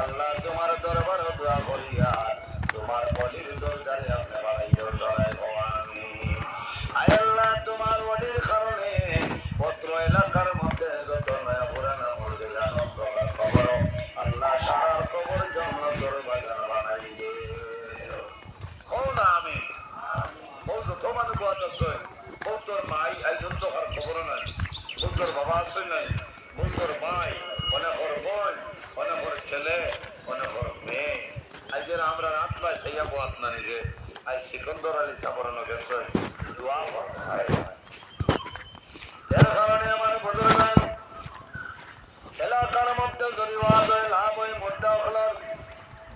আল্লাহ তোমার দরবার দোয়া করিয়া তোমার বলির দরজারে আপনি বাড়াইও ডরাই ভবানী। আয় আল্লাহ তোমার বলির কারণে পত্র এলাকার মধ্যে যত নয়া পুরানা মধ্যে জানো খবর আল্লাহ সারার খবর জন্য দরবাজার বানাই দে। আমি বলতো তোমার কথা তোর মাই একজন তো আর খবর নাই, তোর বাবা আছে নাই, তোর ভাই মনে কর বোন মনে কর ছেলে মনে কর মেয়ে। আজকের আমরা রাত পাই সেই বাত না নিজে আজ সিকন্দর আলী সাবরানো গেছে দোয়া এর কারণে আমার বুজুর্গান এলাকার মধ্যে যদি ওয়াজ হয় লাভ হয় মোদ্দা হলার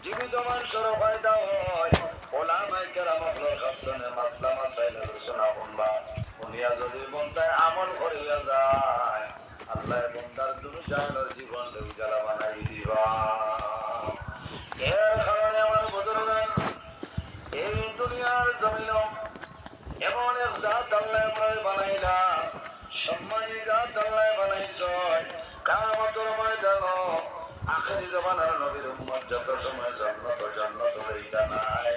জীবিত মানুষের ফায়দা হয়। ওলামায়ে কেরামের কাছে মাসলা মাসাইল আলোচনা করবা উনিয়া যদি বন্দায় আমল করিয়া যায় আল্লাহ বন্দার দুনিয়ার জীবন উজালা বানাই দিবা। এর কারণে আমার বুজুর্গান এই দুনিয়ার জমিন এমন এক জাত আল্লাহ আমরা বানাইলা সম্মানী জাত আল্লাহ বানাইছ কিয়ামতের ময়দানে আখিরি জামানার নবীর উম্মত যত সময় জান্নাত হইতা নাই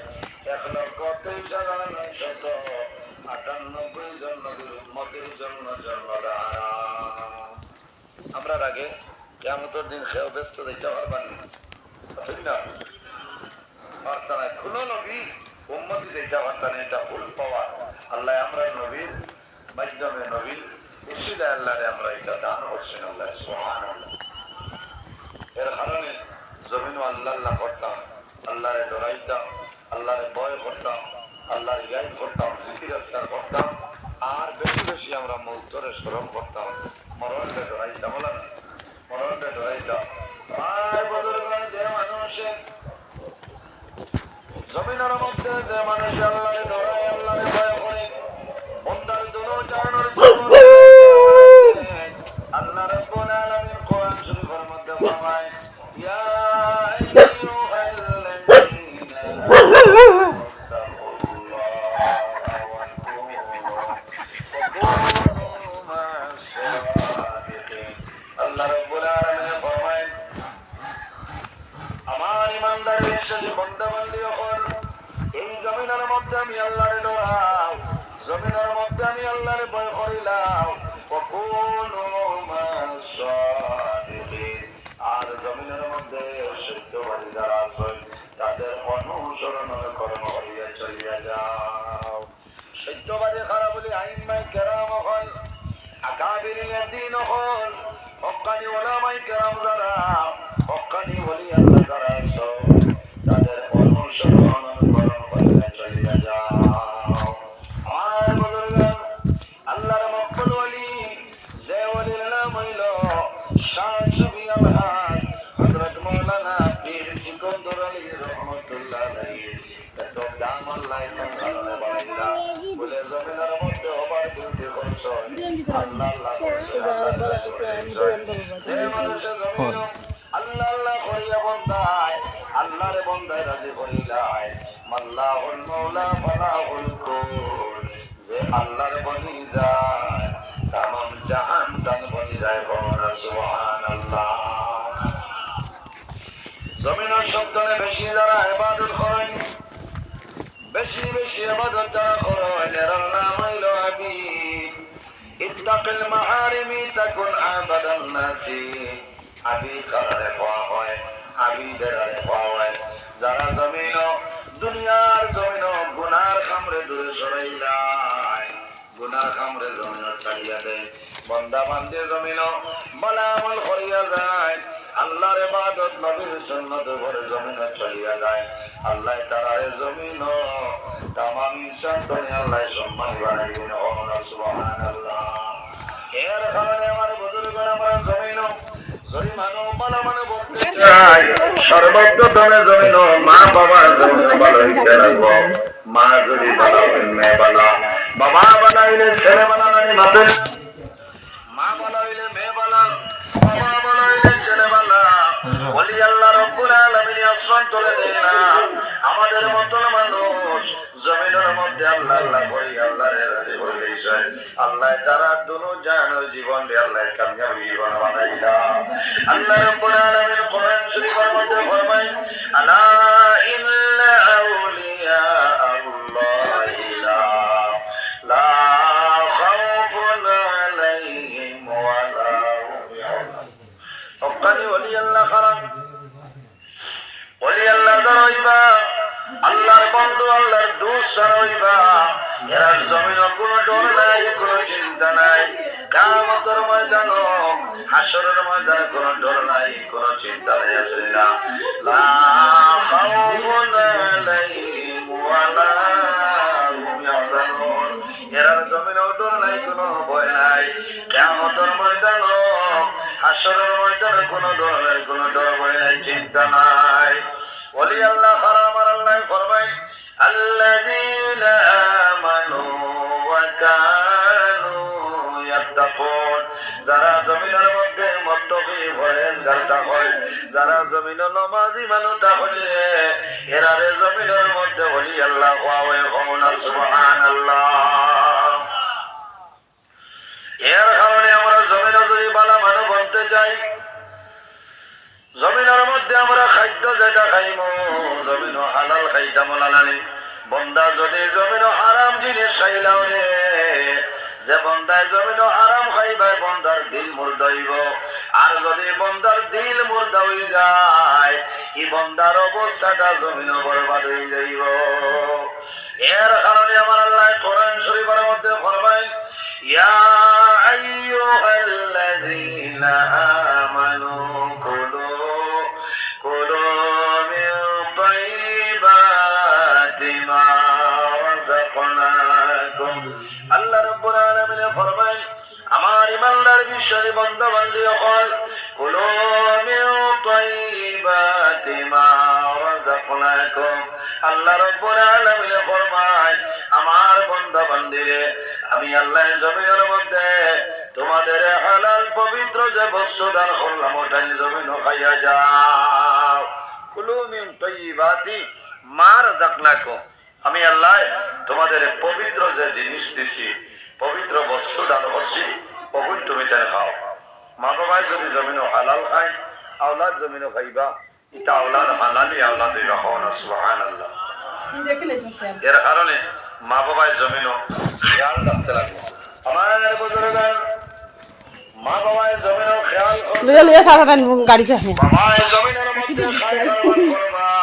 1,23,998 জন নবীর উম্মতের জন্য জান্নাত হারাম। আমরা আগে কিয়ামতের দিন খেয়ে ব্যস্ত দিতে পারবেন ঠিক না বার্তা নাই কোন নবী উম্মতি দিতে পারতেন এটা ভুল পাওয়া। আল্লাহ আমরা নবীর মাধ্যমে নবীর উসিলায় আল্লাহরে আমরা এটা দান করছেন আল্লাহ সুবহানাল্লাহ। এর কারণে জমিন আল্লাহ আল্লাহ করতাম আল্লাহরে ডরাইতাম আল্লাহরে ভয় করতাম আল্লাহর গাইড করতাম জিকির আজকার করতাম আর বেশি বেশি আমরা মৌতরে স্মরণ করতাম মরণকে ডরাইতাম বলে না মরণকে ডরাইতাম। আর বুজুর্গান যে মানুষে জমিনের মধ্যে যে মানুষ আল্লাহরে ডরায় আল্লাহরে ভয় করে বন্দার দুনো জানার আল্লাহ রাব্বুল আলামিন কোরআন শরীফের মধ্যে ফরমায় ইয়া আল্লাহ রাব্বুল আলামিন ফরমায় আমার ইমানদার বিশ্বাসী বান্দা বান্দী হল এই জমিনের মধ্যে আমি আল্লাহরে ডরাও জমিনের মধ্যে আমি আল্লাহরে ভয় করিলাম আর জমিনের মধ্যে সত্যবাদী যারা আছেন তাদের অনুসরণ কর্ম করিয়া চলিয়া যাও। সত্যবাদী খারাপ বলি আইম্মায়ে কেরাম হল আকাবিরিনের দিন হল হক্কানি ওলামায়ে কেরাম যারা হক্কানি বলি আল্লাহ যারা আছো তাদের অনুসরণ কর্ম করিয়া চলিয়া যাও। আর বুজুর্গান আল্লাহর মকবুল ওলি যে ওলির নাম হইল শাহ সুফি আলহাজ হযরত মাওলানা পীর সিকন্দর আলী রহমাতুল্লাহ আলাইহি এত দাম আল্লাহ কারণে বানাইলা বলে জমিনের মধ্যে হবার দিতে করছ আল্লাহ আল্লাহ যে মানুষের জমিন আল্লাহ আল্লাহ করিয়া বন্দায় আল্লাহরে বন্দায় রাজি করিলায় মাল্লাহুল মাওলা ফালাহুল কুল যে আল্লাহর বনি যায় তামাম জাহান তান বনি যায় বলা সুবহানাল্লাহ। জমিনের সন্তানে বেশি যারা ইবাদত করেন বেশি বেশি ইবাদত যারা করেন এর নাম হইল আবিদ। ইত্তাকিল মাহারিমি তাকুন আবাদান নাসি আবিদ কারে পাওয়া হয় আবিদের পাওয়া হয় যারা জমিন দুনিয়ার জমিন গুনার খামরে দূরে সরাইলায় গুনার খামরে জমিন ছাড়িয়া দেয় বন্দা বান্দে জমিন বলা আমল করিয়া যায় আল্লাহর ইবাদত নবীর সুন্নাত করে জমিন চলিয়া যায় আল্লাহ তাআলার জমিন তামাম ইনসান দুনিয়া আল্লাহ সম্মান বানাইবেন সুবহানাল্লাহ। এর কারণে আমার বুজুর্গরা আমরা জমিন যদি মানব বলা মানে বলতে চাই সর্বপ্রথমে জমিন মা বাবার জমিন ভালো হইতে রাখবো মা যদি ভালো হয় মেয়ে ভালো বাবা ভালো হইলে ছেলে ভালো লাগে মাতে মা ভালো হইলে মেয়ে ভালো বাবা ভালো হইলে ছেলে ভালো ওলি আল্লাহ রাব্বুল আলামিন আসমান তুলে দেয় না আমাদের মত মানুষ জমিনের মধ্যে আল্লাহ আল্লাহ করি আল্লাহর রাজি হয়ে গেছে আল্লাহ তারা দুনো জাহানের জীবন রে আল্লাহ কামিয়াবি জীবন বানাইলা আল্লাহ রাব্বুল আলামিন কোরআন শরীফের মধ্যে ফরমায় আলা ইন্না আউলিয়া আল্লাহি লা খাউফুন আলাইহিম ওয়া লা হুম ইয়াহজানুন ওকানি ওলি আল্লাহ খারাম ওলি আল্লাহ দরইবা আল্লাহর বন্ধু আল্লাহর দোস্ত রইবা এর জমিনে কোনো ডর নাই কোনো চিন্তা নাই কিয়ামতের ময়দানে হাসরের ময়দানে কোনো ডর নাই কোনো চিন্তা নাই আসলে না লা খাউফুন আলাইহিম ওয়া লা হুম ইয়াহজানুন এর জমিনে ডর নাই কোনো ভয় নাই কিয়ামতের ময়দানে হাসরের ময়দানে কোনো ডর নাই কোনো ডর ভয় নাই চিন্তা নাই ওলি আল্লাহ হারাম আর আল্লাহ ফরমায় আল্লাযীনা আমানু ওয়া কানু ইয়াত্তাকুন যারা জমিনের মধ্যে মুত্তাকি পরহেজগার হয় যারা জমিনে নামাজি মানুষ তাহলে এরারে জমিনের মধ্যে ওলি আল্লাহ ওয়া কওনা সুবহানাল্লাহ এর কারণে আমরা জমিনে যদি ভালো মানুষ বলতে চাই জমিনের মধ্যে আমরা খাদ্য যেটা খাইব জমিন হালাল খাইতাম লালানি বন্দা যদি জমিন হারাম জিনিস খাইলাও রে যে বন্দায় জমিন হারাম খাইবাই বন্দার দিল মুর্দা হইব আর যদি বন্দার দিল মুর্দা হয়ে যায় এই বন্দার অবস্থাটা জমিন বরবাদ হয়ে যাইব এর কারণে আমার আল্লাহ কোরআন শরীফের মধ্যে ফরমায় ইয়া আইয়ুহাল্লাযীনা আমানু কুলু মিন তাইয়্যিবাতি মা রাযাকনাকুম আল্লাহ রাব্বুল আলামিন ফরমায় আমার ইমানদার বিশ্বাসী বান্দা বান্দি হল কুলু মিন তাইয়্যিবাতি মা রাযাকনাকুম আল্লাহ রাব্বুল আলামিন ফরমায় আমার বান্দা বান্দিরে আমি আল্লাহ জমিনের মধ্যে তোমাদের হালাল পবিত্র যে বস্তু দান করলাম ওটাই জমিন খাইয়া যাও কুলু মিন তাইয়্যিবাতি মা রাযাকনাকুম আমি আল্লাহ তোমাদের পবিত্র যে জিনিস দিছি পবিত্র বস্তু দান করছি ওগুলো তুমি তাই খাও মা বাবাই যদি জমিন হালাল খায় আওলাদ জমিন খাইবা এটা আওলাদ হালালি আওলাদ খাও না সুবহানাল্লাহ এর কারণে মা বাবাই জমিন খেয়াল রাখতে লাগবে আমার বুজুর্গান মা বাবাই জমিন খেয়াল করবে লইয়া লইয়া সারা গাড়ি চাহে বাবাই জমিনের মধ্যে খায় সারবার করবা